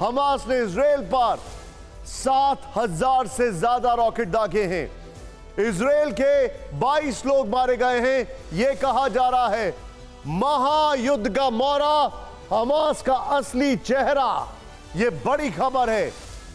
Hamas ने Israel पर 7,000 से ज्यादा रॉकेट दागे हैं। इजराइल के 22 लोग मारे गए हैं। यह कहा जा रहा है महायुद्ध का मौरा, हमास का असली चेहरा। यह बड़ी खबर है।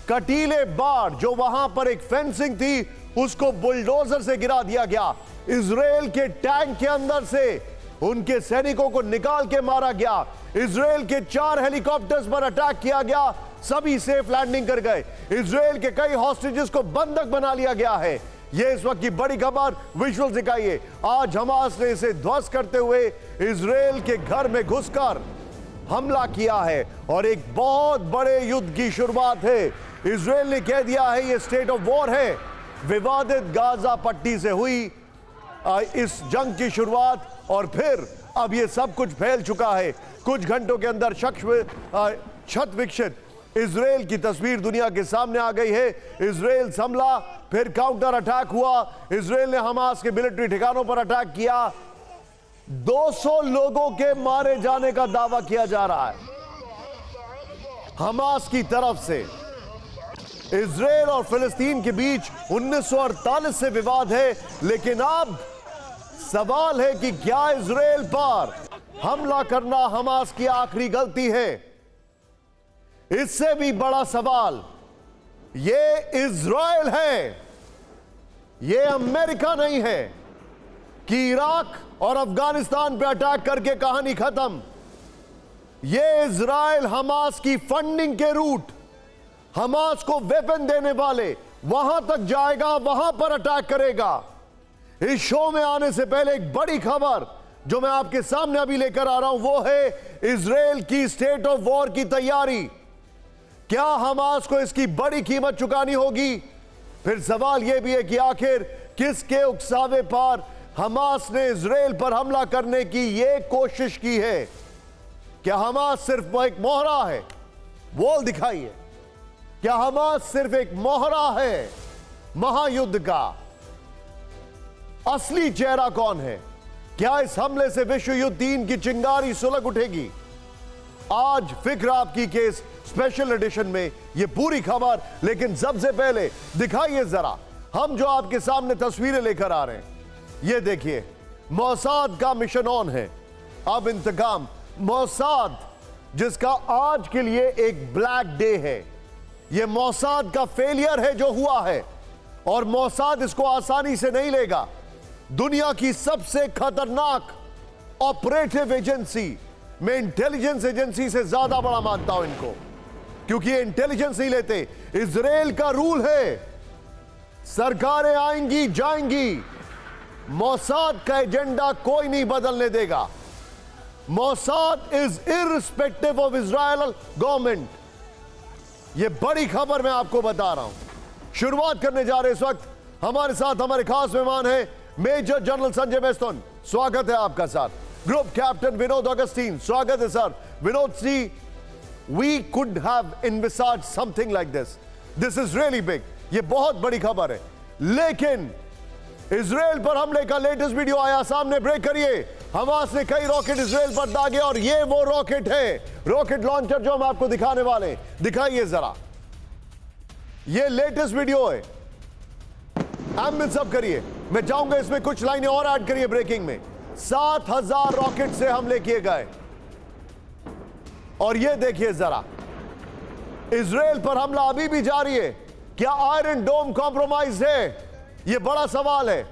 कटीले बाढ़ जो वहां पर एक फेंसिंग थी उसको बुलडोजर से गिरा दिया गया। इजराइल के टैंक के अंदर से उनके सैनिकों को निकाल के मारा गया। इजराइल के 4 हेलीकॉप्टर्स पर अटैक किया गया, सभी सेफ लैंडिंग कर गए। इजराइल के कई हॉस्टेजेस को बंधक बना लिया गया है। यह इस वक्त की बड़ी खबर। विजुअल दिखाइए। आज हमास ने इसे ध्वस्त करते हुए इजराइल के घर में घुसकर हमला किया है और एक बहुत बड़े युद्ध की शुरुआत है। इजराइल ने कह दिया है यह स्टेट ऑफ वॉर है। विवादित गाजा पट्टी से हुई इस जंग की शुरुआत और फिर अब यह सब कुछ फैल चुका है। कुछ घंटों के अंदर छत विक्षित इजराइल की तस्वीर दुनिया के सामने आ गई है। इजराइल हमला, फिर काउंटर अटैक हुआ। इजराइल ने हमास के मिलिट्री ठिकानों पर अटैक किया। 200 लोगों के मारे जाने का दावा किया जा रहा है हमास की तरफ से। इजराइल और फिलिस्तीन के बीच 1948 से विवाद है, लेकिन अब सवाल है कि क्या इजराइल पर हमला करना हमास की आखिरी गलती है? इससे भी बड़ा सवाल, यह इजराइल है, यह अमेरिका नहीं है कि इराक और अफगानिस्तान पे अटैक करके कहानी खत्म। यह इजराइल हमास की फंडिंग के रूट, हमास को वेपन देने वाले वहां तक जाएगा, वहां पर अटैक करेगा। इस शो में आने से पहले एक बड़ी खबर जो मैं आपके सामने अभी लेकर आ रहा हूं वो है इजराइल की स्टेट ऑफ वॉर की तैयारी। क्या हमास को इसकी बड़ी कीमत चुकानी होगी? फिर सवाल यह भी है कि आखिर किसके उकसावे पर हमास ने इजराइल पर हमला करने की यह कोशिश की है? क्या हमास सिर्फ एक मोहरा है? वॉल दिखाइए। क्या हमास सिर्फ एक मोहरा है महायुद्ध का? असली चेहरा कौन है? क्या इस हमले से विश्व युद्ध 3 की चिंगारी सुलग उठेगी? आज फिक्र आपकी के स्पेशल एडिशन में यह पूरी खबर। लेकिन सबसे पहले दिखाइए जरा, हम जो आपके सामने तस्वीरें लेकर आ रहे हैं, यह देखिए। मोसाद का मिशन ऑन है। अब इंतकाम। मोसाद जिसका आज के लिए एक ब्लैक डे है, यह मोसाद का फेलियर है जो हुआ है और मोसाद इसको आसानी से नहीं लेगा। दुनिया की सबसे खतरनाक ऑपरेटिव एजेंसी, मैं इंटेलिजेंस एजेंसी से ज्यादा बड़ा मानता हूं इनको, क्योंकि ये इंटेलिजेंस नहीं लेते। इजराइल का रूल है सरकारें आएंगी जाएंगी, मोसाद का एजेंडा कोई नहीं बदलने देगा। Mossad is irrespective of Israel government. यह बड़ी खबर मैं आपको बता रहा हूं। शुरुआत करने जा रहे इस वक्त हमारे साथ हमारे खास मेहमान हैं मेजर जनरल संजय बेस्टन, स्वागत है आपका sir. Group captain Vinod Augustine, स्वागत है sir. Vinod ji, we could have envisaged something like this. This is really big. ये बहुत बड़ी खबर है। लेकिन इजराइल पर हमले का लेटेस्ट वीडियो आया सामने, ब्रेक करिए। हमास ने कई रॉकेट इजराइल पर दागे और ये वो रॉकेट है, रॉकेट लॉन्चर जो हम आपको दिखाने वाले। दिखाइए जरा, ये लेटेस्ट वीडियो है। एम्बियंस सब करिए। मैं चाहूंगा इसमें कुछ लाइनें और ऐड करिए ब्रेकिंग में। 7,000 रॉकेट से हमले किए गए और यह देखिए जरा, इजराइल पर हमला अभी भी जारी है। क्या आयरन डोम कॉम्प्रोमाइज है? यह बड़ा सवाल है।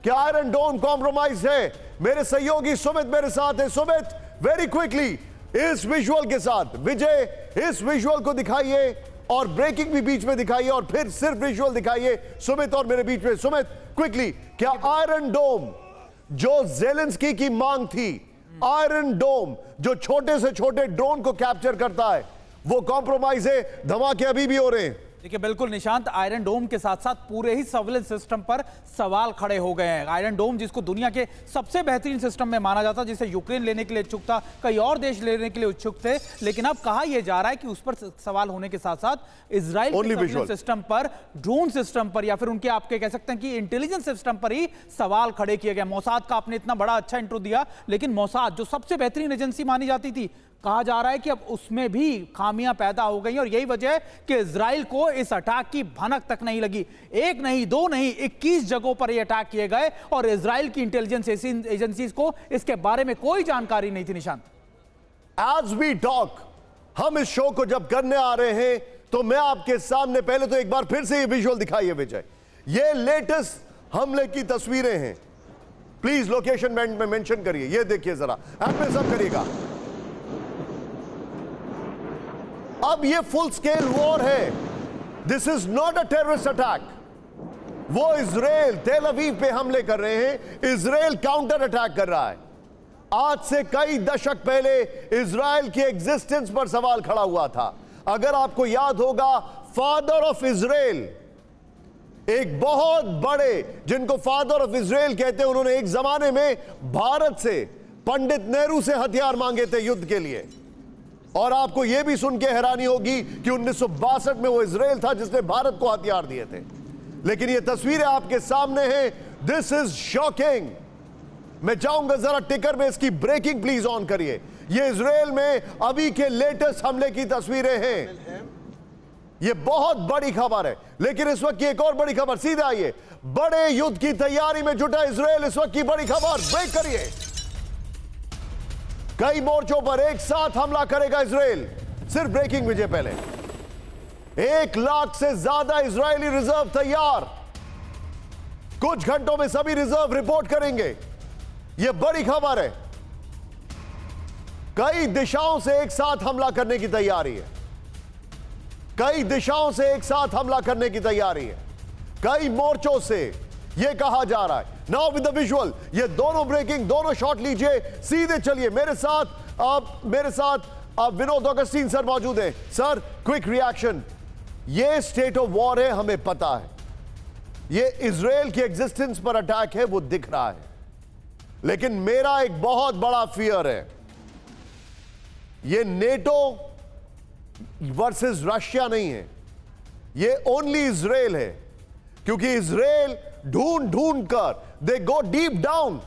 क्या आयरन डोम कॉम्प्रोमाइज है? मेरे सहयोगी सुमित मेरे साथ है। सुमित, वेरी क्विकली इस विजुअल के साथ, विजय इस विजुअल को दिखाइए और ब्रेकिंग भी बीच में दिखाइए और फिर सिर्फ विजुअल दिखाइए सुमित और मेरे बीच में। सुमित, क्विकली, क्या आयरन डोम जो ज़ेलेंस्की की मांग थी, आयरन डोम जो छोटे से छोटे ड्रोन को कैप्चर करता है, वो कॉम्प्रोमाइज है? धमाके अभी भी हो रहे हैं। देखिए बिल्कुल निशांत, आयरन डोम के साथ साथ पूरे ही सर्विलेंस सिस्टम पर सवाल खड़े हो गए हैं। आयरन डोम जिसको दुनिया के सबसे बेहतरीन सिस्टम में माना जाता, जिसे यूक्रेन लेने के लिए इच्छुक था, कई और देश लेने के लिए इच्छुक थे, लेकिन अब कहा यह जा रहा है कि उस पर सवाल होने के साथ साथ इजराइल के सर्विलेंस सिस्टम पर, ड्रोन सिस्टम पर, या फिर उनके आपके कह सकते हैं कि इंटेलिजेंस सिस्टम पर ही सवाल खड़े किए गए। मोसाद का आपने इतना बड़ा अच्छा इंट्रो दिया, लेकिन मोसाद जो सबसे बेहतरीन एजेंसी मानी जाती थी, कहा जा रहा है कि अब उसमें भी खामियां पैदा हो गई और यही वजह है कि इजराइल को इस अटैक की भनक तक नहीं लगी। एक नहीं, दो नहीं, 21 जगहों पर यह अटैक किए गए और इजराइल की इंटेलिजेंस एजेंसीज को इसके बारे में कोई जानकारी नहीं थी। निशांत, एज वी टॉक, हम इस शो को जब करने आ रहे हैं तो मैं आपके सामने पहले तो एक बार फिर से ये विजुअल दिखाइए विजय। ये लेटेस्ट हमले की तस्वीरें हैं, प्लीज लोकेशन में मेंशन करिए। ये देखिए जरा, आपने सब करिएगा। अब ये फुल स्केल वॉर है, this is not a terrorist attack. वो इजराइल तेल अवीव पे हमले कर रहे हैं, इजराइल काउंटर अटैक कर रहा है। आज से कई दशक पहले इजराइल की एग्जिस्टेंस पर सवाल खड़ा हुआ था। अगर आपको याद होगा, फादर ऑफ इजराइल, एक बहुत बड़े जिनको फादर ऑफ इजराइल कहते हैं, उन्होंने एक जमाने में भारत से, पंडित नेहरू से हथियार मांगे थे युद्ध के लिए। और आपको यह भी सुन के हैरानी होगी कि 1962 में वो इजराइल था जिसने भारत को हथियार दिए थे। लेकिन ये तस्वीरें आपके सामने हैं, दिस इज शॉकिंग। मैं चाहूंगा जरा टिकर में इसकी ब्रेकिंग प्लीज ऑन करिए। ये इजराइल में अभी के लेटेस्ट हमले की तस्वीरें हैं। ये बहुत बड़ी खबर है। लेकिन इस वक्त की एक और बड़ी खबर, सीधे आइए। बड़े युद्ध की तैयारी में जुटा इजराइल, इस वक्त की बड़ी खबर, ब्रेक करिए। कई मोर्चों पर एक साथ हमला करेगा इजराइल। सिर्फ ब्रेकिंग विजय पहले, 1 लाख से ज्यादा इजरायली रिजर्व तैयार। कुछ घंटों में सभी रिजर्व रिपोर्ट करेंगे। यह बड़ी खबर है। कई दिशाओं से एक साथ हमला करने की तैयारी है। कई दिशाओं से एक साथ हमला करने की तैयारी है। कई मोर्चों से यह कहा जा रहा है। नाउ विद द विजुअल, ये दोनों ब्रेकिंग, दोनों शॉट लीजिए, सीधे चलिए मेरे साथ आप विनोद अगस्तीन सर मौजूद हैं। Sir, quick reaction. ये स्टेट ऑफ वॉर है, हमें पता है। ये इजराइल की एग्जिस्टेंस पर अटैक है, वो दिख रहा है। लेकिन मेरा एक बहुत बड़ा फियर है, ये नेटो वर्सेस रशिया नहीं है, ये ओनली इजराइल है। क्योंकि इजराइल ढूंढ ढूंढ कर दे गो डीप डाउन,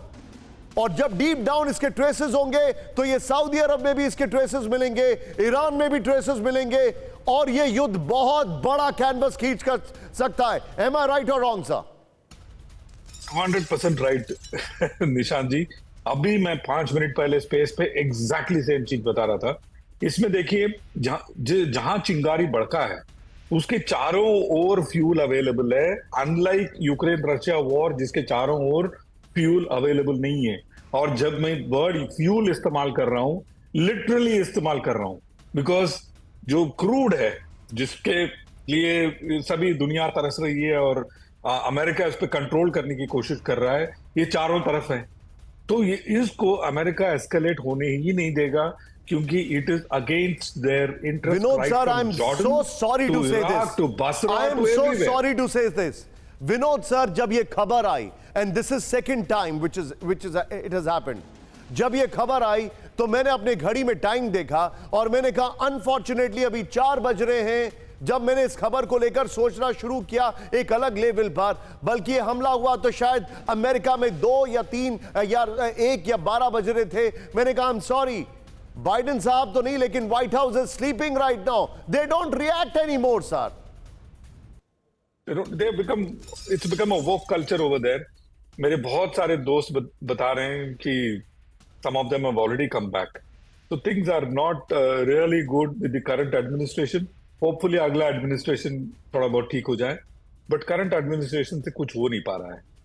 और जब डीप डाउन इसके ट्रेसेस होंगे तो ये सऊदी अरब में भी इसके ट्रेसेस मिलेंगे, ईरान में भी ट्रेसेस मिलेंगे, और ये युद्ध बहुत बड़ा कैनवस खींच कर सकता है। एम आई राइट और रॉन्ग सर? 100% राइट निशांत जी। अभी मैं 5 मिनट पहले स्पेस पे एग्जैक्टली सेम चीज बता रहा था। इसमें देखिए, जहां चिंगारी भड़का है उसके चारों ओर फ्यूल अवेलेबल है, अनलाइक यूक्रेन रशिया वॉर जिसके चारों ओर फ्यूल अवेलेबल नहीं है। और जब मैं वर्ड फ्यूल इस्तेमाल कर रहा हूं, लिटरली इस्तेमाल कर रहा हूं, बिकॉज जो क्रूड है जिसके लिए सभी दुनिया तरस रही है और अमेरिका इस पर कंट्रोल करने की कोशिश कर रहा है, ये चारों तरफ है। तो ये इसको अमेरिका एस्केलेट होने ही नहीं देगा, क्योंकि it is against their interest. Vinod sir, I am so sorry to say this, I am so sorry to say this. Vinod sir, जब ये खबर आई, and this is second time which is it has happened, जब ये खबर आई तो मैंने अपने घड़ी में टाइम देखा और मैंने कहा अनफॉर्चुनेटली अभी 4 बज रहे हैं। जब मैंने इस खबर को लेकर सोचना शुरू किया एक अलग लेवल पर, बल्कि ये हमला हुआ तो शायद अमेरिका में 2 या 3 या 1 या 12 बज रहे थे। मैंने कहा आई एम सॉरी, बाइडेन साहब तो नहीं, लेकिन white house is sleeping right now, they don't react anymore sir. It's become a woke culture over there. मेरे बहुत सारे दोस्त बता रहे हैं कि some of them have already come back. So things are not really good with the current administration. Hopefully अगला administration थोड़ा बहुत ठीक हो जाए, but current administration से कुछ हो नहीं पा रहा है।